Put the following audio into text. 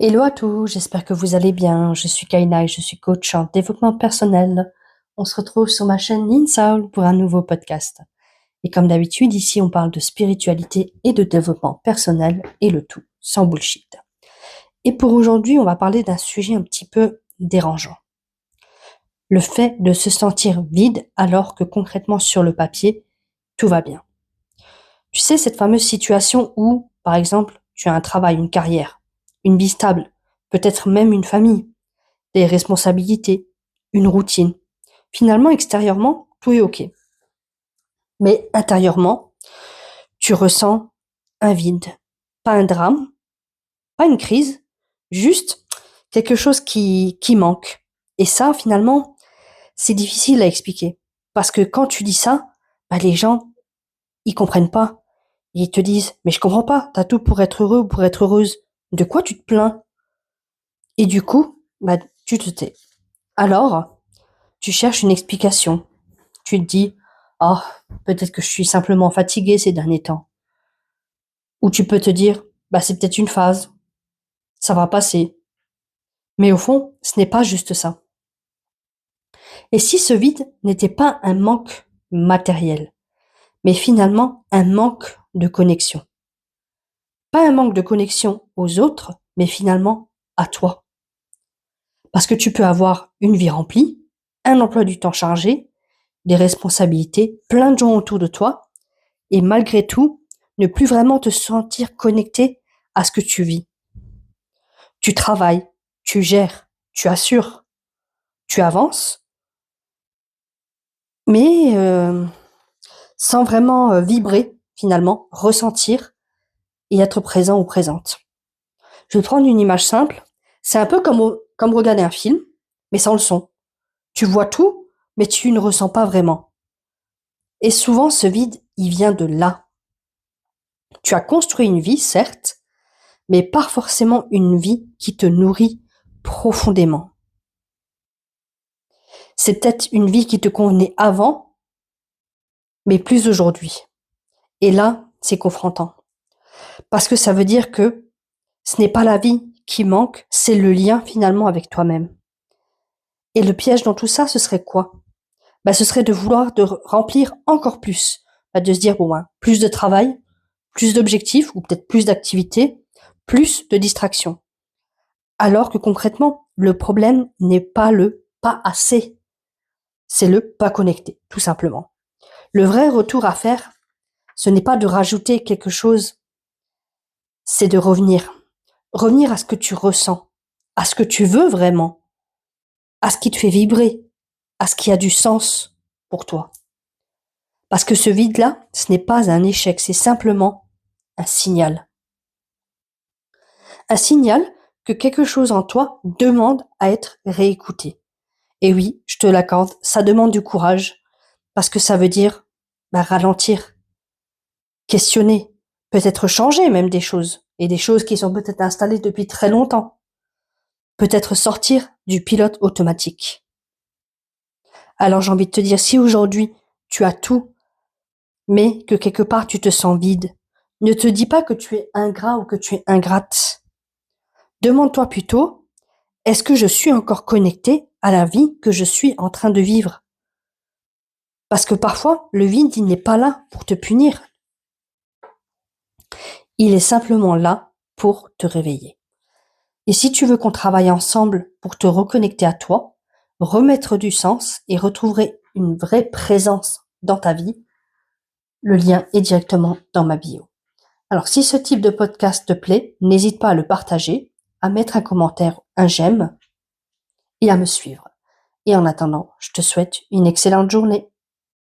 Hello à tous, j'espère que vous allez bien. Je suis Kaina et je suis coach en développement personnel. On se retrouve sur ma chaîne Insoul pour un nouveau podcast. Et comme d'habitude, ici on parle de spiritualité et de développement personnel et le tout sans bullshit. Et pour aujourd'hui, on va parler d'un sujet un petit peu dérangeant. Le fait de se sentir vide alors que concrètement sur le papier, tout va bien. Tu sais, cette fameuse situation où, par exemple, tu as un travail, une carrière, une vie stable, peut-être même une famille, des responsabilités, une routine. Finalement, extérieurement, tout est OK. Mais intérieurement, tu ressens un vide. Pas un drame, pas une crise, juste quelque chose qui manque. Et ça, finalement, c'est difficile à expliquer. Parce que quand tu dis ça, les gens, ils comprennent pas. Ils te disent, mais je comprends pas, t'as tout pour être heureux ou pour être heureuse. De quoi tu te plains? Et du coup, tu te tais. Alors, tu cherches une explication. Tu te dis, ah, peut-être que je suis simplement fatiguée ces derniers temps. Ou tu peux te dire, c'est peut-être une phase, ça va passer. Mais au fond, ce n'est pas juste ça. Et si ce vide n'était pas un manque matériel, mais finalement un manque de connexion. Pas un manque de connexion aux autres, mais finalement à toi. Parce que tu peux avoir une vie remplie, un emploi du temps chargé, des responsabilités, plein de gens autour de toi, et malgré tout, ne plus vraiment te sentir connecté à ce que tu vis. Tu travailles, tu gères, tu assures, tu avances, mais sans vraiment vibrer finalement, ressentir et être présent ou présente. Je vais prendre une image simple. C'est un peu comme regarder un film, mais sans le son. Tu vois tout, mais tu ne ressens pas vraiment. Et souvent, ce vide, il vient de là. Tu as construit une vie, certes, mais pas forcément une vie qui te nourrit profondément. C'est peut-être une vie qui te convenait avant, mais plus aujourd'hui. Et là, c'est confrontant. Parce que ça veut dire que ce n'est pas la vie qui manque, c'est le lien finalement avec toi-même. Et le piège dans tout ça, ce serait quoi? Ce serait de vouloir de remplir encore plus. De se dire, plus de travail, plus d'objectifs, ou peut-être plus d'activités, plus de distractions. Alors que concrètement, le problème n'est pas le pas assez, c'est le pas connecté, tout simplement. Le vrai retour à faire, ce n'est pas de rajouter quelque chose, c'est de revenir. Revenir à ce que tu ressens, à ce que tu veux vraiment, à ce qui te fait vibrer, à ce qui a du sens pour toi. Parce que ce vide-là, ce n'est pas un échec, c'est simplement un signal. Un signal que quelque chose en toi demande à être réécouté. Et oui, je te l'accorde, ça demande du courage, parce que ça veut dire ralentir, questionner, peut-être changer même des choses, et des choses qui sont peut-être installées depuis très longtemps. Peut-être sortir du pilote automatique. Alors j'ai envie de te dire, si aujourd'hui tu as tout, mais que quelque part tu te sens vide, ne te dis pas que tu es ingrat ou que tu es ingrate. Demande-toi plutôt, est-ce que je suis encore connecté à la vie que je suis en train de vivre? Parce que parfois, le vide, il n'est pas là pour te punir. Il est simplement là pour te réveiller. Et si tu veux qu'on travaille ensemble pour te reconnecter à toi, remettre du sens et retrouver une vraie présence dans ta vie, le lien est directement dans ma bio. Alors si ce type de podcast te plaît, n'hésite pas à le partager, à mettre un commentaire, un j'aime et à me suivre. Et en attendant, je te souhaite une excellente journée.